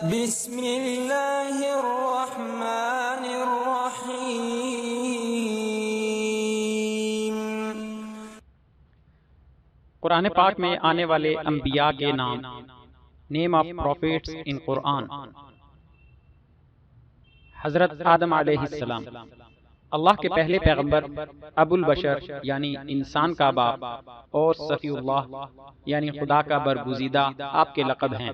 بسم اللہ الرحمن الرحیم۔ قرآن پاک میں آنے والے انبیاء کے نام، نیم آف پروفیٹس ان قرآن۔ حضرت آدم علیہ السلام، اللہ کے پہلے پیغمبر، ابو البشر یعنی انسان کا باپ، اور صفی اللہ یعنی خدا کا برگزیدہ آپ کے لقب ہیں۔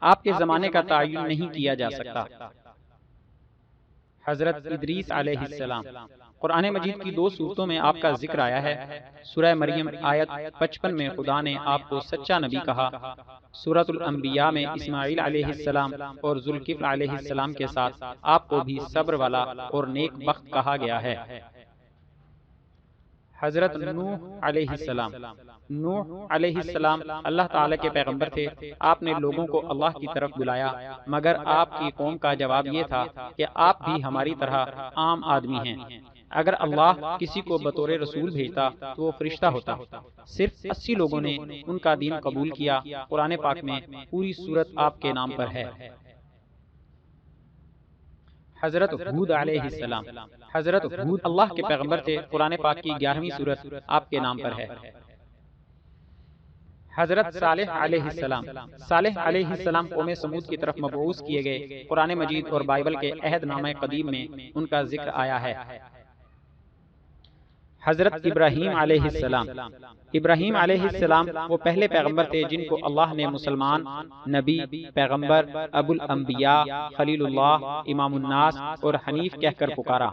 آپ کے زمانے کا تعین نہیں کیا جا سکتا۔ حضرت ادریس علیہ السلام، قرآن مجید کی 2 صورتوں میں آپ کا ذکر آیا ہے۔ سورہ مریم آیت 55 میں خدا نے آپ کو سچا نبی کہا۔ سورۃ الانبیاء میں اسماعیل علیہ السلام اور ذوالکفل علیہ السلام کے ساتھ آپ کو بھی صبر والا اور نیک بخت کہا گیا ہے۔ حضرت نوح علیہ السلام، نوح علیہ السلام اللہ تعالیٰ کے پیغمبر تھے۔ آپ نے لوگوں کو اللہ کی طرف بلایا، مگر آپ کی قوم کا جواب یہ تھا کہ آپ بھی ہماری طرح عام آدمی ہیں۔ اگر اللہ کسی کو بطور رسول بھیجتا تو وہ فرشتہ ہوتا۔ صرف 80 لوگوں نے ان کا دین قبول کیا۔ قرآن پاک میں پوری سورت آپ کے نام پر ہے۔ حضرت ہود علیہ السلام، حضرت ہود اللہ کے پیغمبر تھے۔ قرآن پاک کی 11ویں سورت آپ کے نام پر ہے۔ حضرت صالح علیہ السلام، صالح علیہ السلام قوم سمود کی طرف مبعوث کیے گئے۔ قرآن مجید اور بائبل کے عہد نامہ قدیم میں ان کا ذکر آیا ہے۔ حضرت ابراہیم علیہ السلام، ابراہیم علیہ السلام وہ پہلے پیغمبر تھے جن کو اللہ نے مسلمان، نبی، پیغمبر، ابو الانبیاء، خلیل اللہ، امام الناس اور حنیف کہہ کر پکارا۔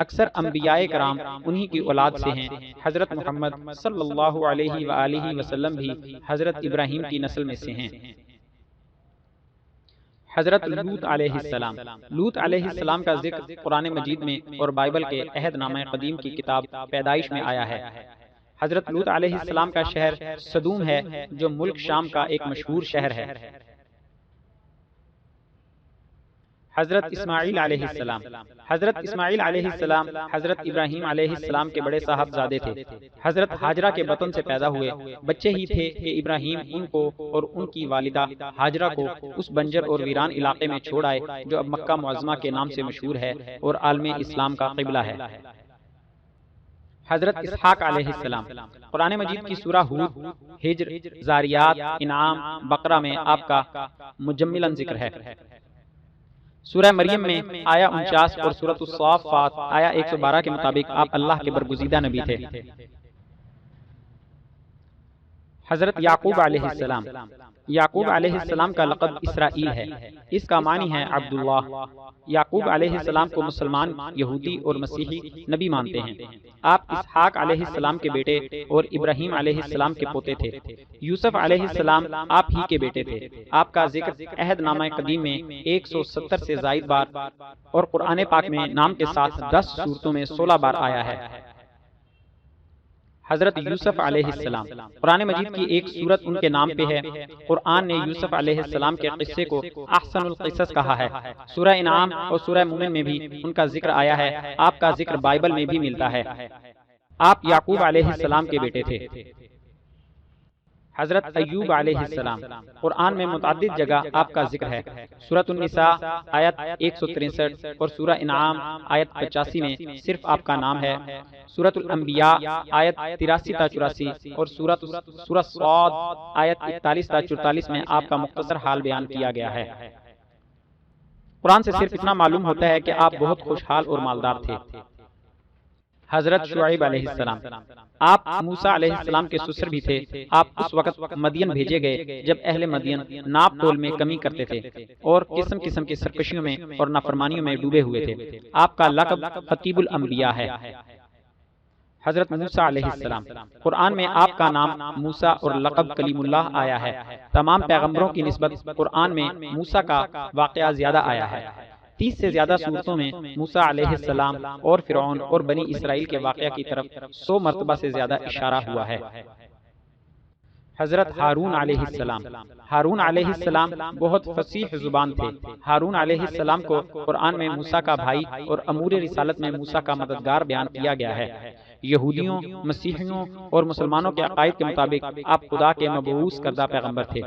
اکثر انبیاء کرام انہی کی اولاد سے ہیں۔ حضرت محمد صلی اللہ علیہ وآلہ وسلم بھی حضرت ابراہیم کی نسل میں سے ہیں۔ حضرت لوط علیہ السلام، لوط علیہ السلام کا ذکر قرآن مجید میں اور بائبل کے عہد نامہ قدیم کی کتاب پیدائش میں آیا ہے۔ حضرت لوط علیہ السلام کا شہر سدوم ہے، جو ملک شام کا ایک مشہور شہر ہے۔ حضرت اسماعیل علیہ السلام، حضرت اسماعیل علیہ السلام حضرت ابراہیم علیہ السلام کے بڑے صاحبزادے تھے۔ حضرت ہاجرہ کے بطن سے پیدا ہوئے، بچے ہی تھے کہ ابراہیم ان کو اور ان کی والدہ ہاجرہ کو اس بنجر اور ویران علاقے میں چھوڑ آئے جو اب مکہ معظمہ کے نام سے مشہور ہے اور عالم اسلام کا قبلہ ہے۔ حضرت اسحاق علیہ السلام، قرآن مجید کی سورہ ہود، ہجر، زاریات، انعام، بقرہ میں آپ کا مجملاً ذکر ہے۔ سورہ مریم میں آیا 49 اور سورۃ الصافات آیا 112 کے مطابق آپ اللہ کے برگزیدہ نبی تھے۔ حضرت یعقوب علیہ السلام، یعقوب علیہ السلام کا لقب اسرائیل ہے۔ اس کا معنی ہے عبداللہ۔ یعقوب علیہ السلام کو مسلمان، یہودی اور مسیحی نبی مانتے ہیں۔ آپ اسحاق علیہ السلام کے بیٹے اور ابراہیم علیہ السلام کے پوتے تھے۔ یوسف علیہ السلام آپ ہی کے بیٹے تھے۔ آپ کا ذکر عہد نامہ قدیم میں 170 سے زائد بار اور قرآن پاک میں نام کے ساتھ 10 سورتوں میں 16 بار آیا ہے۔ حضرت یوسف علیہ السلام، قرآن مجید کی ایک سورت ان کے نام پہ ہے۔ قرآن نے یوسف علیہ السلام کے قصے کو احسن القصص کہا ہے۔ سورہ انعام اور سورہ مومن میں بھی ان کا ذکر آیا ہے۔ آپ کا ذکر بائبل میں بھی ملتا ہے۔ آپ یعقوب علیہ السلام کے بیٹے تھے۔ حضرت ایوب علیہ السلام، قرآن میں متعدد جگہ آپ کا ذکر ہے۔ سورۃ النساء آیت 163 اور سورہ انعام آیت 85 میں صرف آپ کا نام ہے۔ سورۃ الانبیاء آیت 83 تا 84 اور سورہ صاد آیت 41 تا 44 میں آپ کا مختصر حال بیان کیا گیا ہے۔ قرآن سے صرف اتنا معلوم ہوتا ہے کہ آپ بہت خوشحال اور مالدار تھے۔ حضرت شعیب علیہ السلام، آپ موسیٰ علیہ السلام کے سسر بھی تھے۔ آپ اس وقت مدین بھیجے گئے جب اہل مدین ناپ تول میں کمی کرتے تھے اور قسم قسم کی سرکشیوں میں اور نافرمانیوں میں ڈوبے ہوئے تھے۔ آپ کا لقب خطیب الانبیاء ہے۔ حضرت موسیٰ علیہ السلام، قرآن میں آپ کا نام موسیٰ اور لقب کلیم اللہ آیا ہے۔ تمام پیغمبروں کی نسبت قرآن میں موسیٰ کا واقعہ زیادہ آیا ہے۔ 30 سے زیادہ صورتوں میں موسیٰ علیہ السلام اور فرعون اور بنی اسرائیل کے واقعہ کی طرف 100 مرتبہ سے زیادہ اشارہ ہوا ہے۔ حضرت ہارون علیہ السلام، ہارون علیہ السلام بہت فصیح زبان تھے۔ ہارون علیہ السلام کو قرآن میں موسیٰ کا بھائی اور امور رسالت میں موسیٰ کا مددگار بیان کیا گیا ہے۔ یہودیوں، مسیحیوں اور مسلمانوں کے عقائد کے مطابق آپ خدا کے مبعوث کردہ پیغمبر تھے۔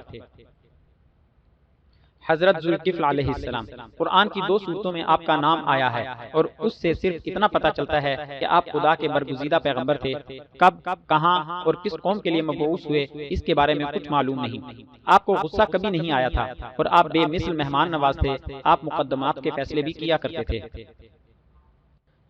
حضرت ذوالکفل علیہ السلام۔ قرآن کی 2 صورتوں میں آپ کا نام آیا ہے اور اس سے صرف اتنا پتہ چلتا ہے کہ آپ خدا کے برگزیدہ پیغمبر تھے۔ کب، کہاں اور کس قوم کے لیے مبعوث ہوئے اس کے بارے میں کچھ معلوم نہیں۔ آپ کو غصہ کبھی نہیں آیا تھا اور آپ بے مثل مہمان نواز تھے۔ آپ مقدمات کے فیصلے بھی کیا کرتے تھے۔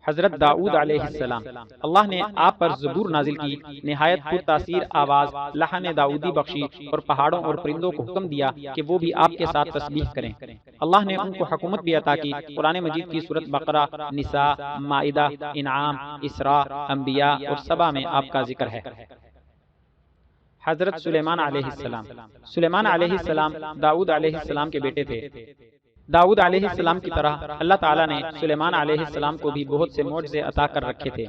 حضرت داؤد علیہ السلام۔ اللہ نے آپ پر زبور نازل کی، نہایت پر تاثیر آواز لحن داؤدی بخشی اور پہاڑوں اور پرندوں کو حکم دیا کہ وہ بھی آپ کے ساتھ تسبیح کریں۔ اللہ نے ان کو حکومت بھی عطا کی۔ قرآن مجید کی سورت بقرہ، نساء، مائدہ، انعام، اسراء، انبیاء اور سبا میں آپ کا ذکر ہے۔ حضرت سلیمان علیہ السلام۔ سلیمان علیہ السلام داؤد علیہ السلام کے بیٹے تھے۔ داؤد علیہ السلام کی طرح اللہ تعالیٰ نے سلیمان علیہ السلام کو بھی بہت سے معجزے عطا کر رکھے تھے۔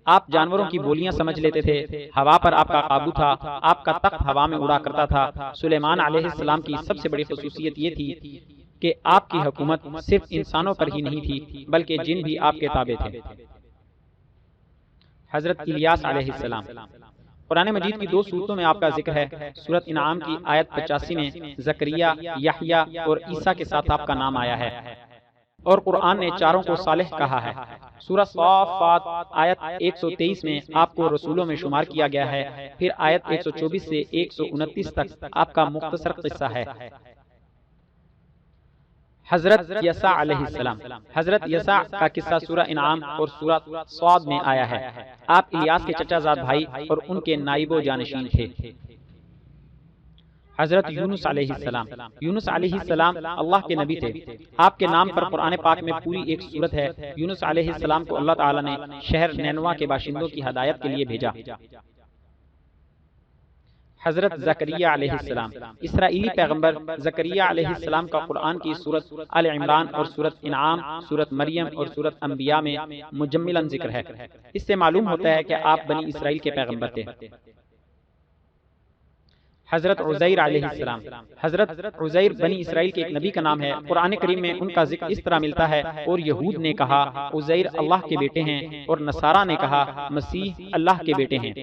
آپ جانوروں کی بولیاں سمجھ لیتے تھے، ہوا پر آپ کا قابو تھا، آپ کا تخت ہوا میں اڑا کرتا تھا۔ سلیمان علیہ السلام کی سب سے بڑی خصوصیت یہ تھی کہ آپ کی حکومت صرف انسانوں پر ہی نہیں تھی بلکہ جن بھی آپ کے تابع تھے۔ حضرت الیاس علیہ السلام۔ قرآن مجید کی 2 صورتوں میں آپ کا ذکر ہے۔ سورت انعام کی آیت 85 میں زکریا، یحییٰ اور عیسیٰ کے ساتھ آپ کا نام آیا ہے اور قرآن نے چاروں کو صالح کہا ہے۔ سورہ صافات آیت 123 میں آپ کو رسولوں میں شمار کیا گیا ہے۔ پھر آیت 124 سے 129 تک آپ کا مختصر قصہ ہے۔ حضرت یسع علیہ السلام۔ حضرت یسع کا قصہ سورہ انعام اور سورہ صاد میں آیا ہے۔ آپ الیاس کے چچا زاد بھائی اور ان کے نائب و جانشین تھے۔ حضرت یونس علیہ السلام۔ یونس علیہ السلام اللہ کے نبی تھے۔ آپ کے نام پر قرآن پاک میں پوری ایک سورت ہے۔ یونس علیہ السلام کو اللہ تعالیٰ نے شہر نینوا کے باشندوں کی ہدایت کے لیے بھیجا۔ حضرت زکریا علیہ السلام۔ اسرائیلی پیغمبر زکریا علیہ السلام کا قرآن کی سورت آل عمران اور سورت انعام، سورت مریم اور سورت انبیاء میں مجملاً ذکر ہے۔ اس سے معلوم ہوتا ہے کہ آپ بنی اسرائیل کے پیغمبر تھے۔ حضرت عزیر علیہ السلام۔ حضرت عزیر بنی اسرائیل کے ایک نبی کا نام ہے۔ قرآن کریم میں ان کا ذکر اس طرح ملتا ہے، اور یہود نے کہا عزیر اللہ کے بیٹے ہیں اور نصارہ نے کہا مسیح اللہ کے بیٹے ہیں۔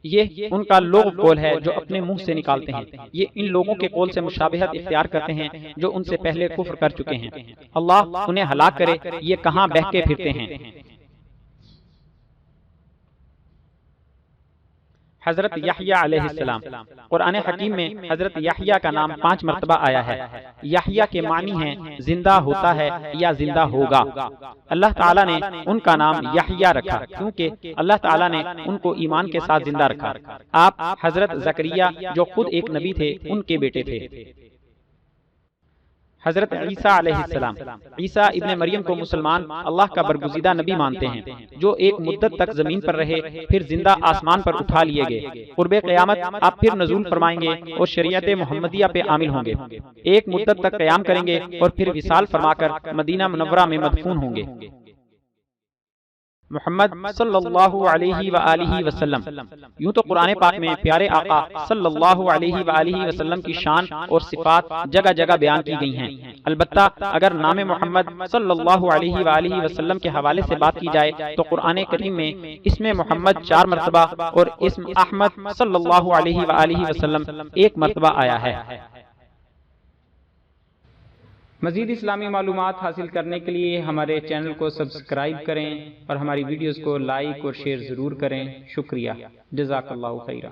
یہ ان کا لوگ قول ہے جو اپنے منہ سے نکالتے ہیں۔ یہ ان لوگوں کے قول سے مشابہت اختیار کرتے ہیں جو ان سے پہلے کفر کر چکے ہیں۔ اللہ انہیں ہلاک کرے، یہ کہاں بہہ کے پھرتے ہیں۔ حضرت یحییٰ علیہ السلام۔ قرآن حکیم میں حضرت یحییٰ کا نام 5 مرتبہ آیا ہے۔ یحییٰ کے معنی ہیں زندہ ہوتا ہے یا زندہ ہوگا۔ اللہ تعالیٰ نے ان کا نام یحییٰ رکھا کیونکہ اللہ تعالیٰ نے ان کو ایمان کے ساتھ زندہ رکھا۔ آپ حضرت زکریا جو خود ایک نبی تھے ان کے بیٹے تھے۔ حضرت عیسیٰ علیہ السلام۔ عیسیٰ ابن مریم کو مسلمان اللہ کا برگزیدہ نبی مانتے ہیں، جو ایک مدت تک زمین پر رہے، پھر زندہ آسمان پر اٹھا لیے گئے۔ قرب قیامت آپ پھر نزول فرمائیں گے اور شریعت محمدیہ پہ عامل ہوں گے۔ ایک مدت تک قیام کریں گے اور پھر وصال فرما کر مدینہ منورہ میں مدفون ہوں گے۔ محمد صلی اللہ علیہ وآلہ وسلم۔ یوں تو قرآن پاک میں پیارے آقا صلی اللہ علیہ وآلہ وسلم کی شان اور صفات جگہ جگہ بیان کی گئی ہیں۔ البتہ اگر نام محمد صلی اللہ علیہ وآلہ وسلم کے حوالے سے بات کی جائے تو قرآن کریم میں اسم محمد 4 مرتبہ اور اسم احمد صلی اللہ علیہ وآلہ وسلم 1 مرتبہ آیا ہے۔ مزید اسلامی معلومات حاصل کرنے کے لیے ہمارے چینل کو سبسکرائب کریں اور ہماری ویڈیوز کو لائک اور شیئر ضرور کریں۔ شکریہ، جزاک اللہ خیرہ۔